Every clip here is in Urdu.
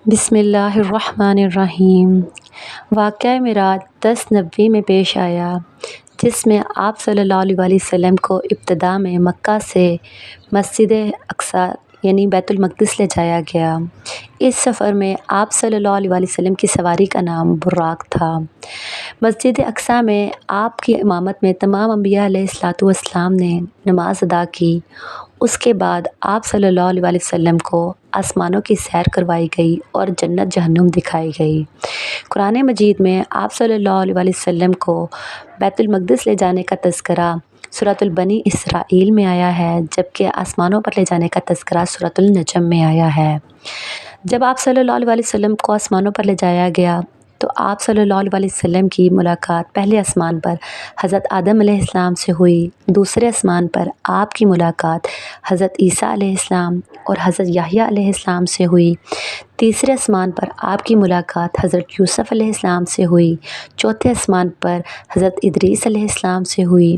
بسم اللہ الرحمن الرحیم۔ واقعہ معراج 1090 میں پیش آیا، جس میں آپ صلی اللہ علیہ وسلم کو ابتدا میں مکہ سے مسجد اقصیٰ یعنی بیت المقدس لے جایا گیا۔ اس سفر میں آپ صلی اللہ علیہ وسلم کی سواری کا نام براق تھا۔ مسجد اقصیٰ میں آپ کی امامت میں تمام انبیاء علیہ السلام نے نماز ادا کی۔ اس کے بعد آپ صلی اللہ علیہ وسلم کو آسمانوں کی سیر کروائی گئی اور جنت جہنم دکھائی گئی۔ قرآن مجید میں آپ صلی اللہ علیہ وسلم کو بیت المقدس لے جانے کا تذکرہ سورۃ بنی اسرائیل میں آیا ہے، جبکہ آسمانوں پر لے جانے کا تذکرہ سورۃ النجم میں آیا ہے۔ جب آپ صلی اللہ علیہ وسلم کو آسمانوں پر لے جایا گیا تو آپ صلی اللہ علیہ وسلم کی ملاقات پہلے آسمان پر حضرت آدم علیہ السلام سے ہوئی، دوسرے آسمان پر آپ کی ملاقات حضرت عیسیٰ علیہ السلام اور حضرت یحییٰ علیہ السلام سے ہوئی، تیسرے آسمان پر آپ کی ملاقات حضرت یوسف علیہ السلام سے ہوئی، چوتھے آسمان پر حضرت ادریس علیہ السلام سے ہوئی،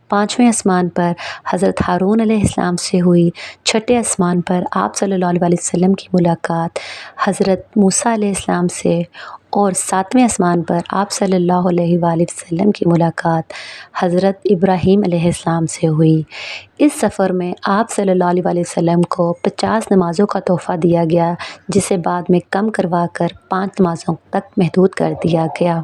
پانچویں آسمان پر حضرت ہارون علیہ السلام سے ہوئی، چھٹے آسمان پر آپ صلی اللہ علیہ وسلم کی ملاقات حضرت موسیٰ علیہ السلام سے اور ساتویں آسمان پر آپ صلی اللہ علیہ وسلم کی ملاقات حضرت ابراہیم علیہ السلام سے ہوئی۔ اس سفر میں آپ صلی اللہ علیہ وسلم کو 50 نمازوں کا تحفہ دیا گیا، جسے بعد میں کم کروا کر 5 نمازوں تک محدود کر دیا گیا۔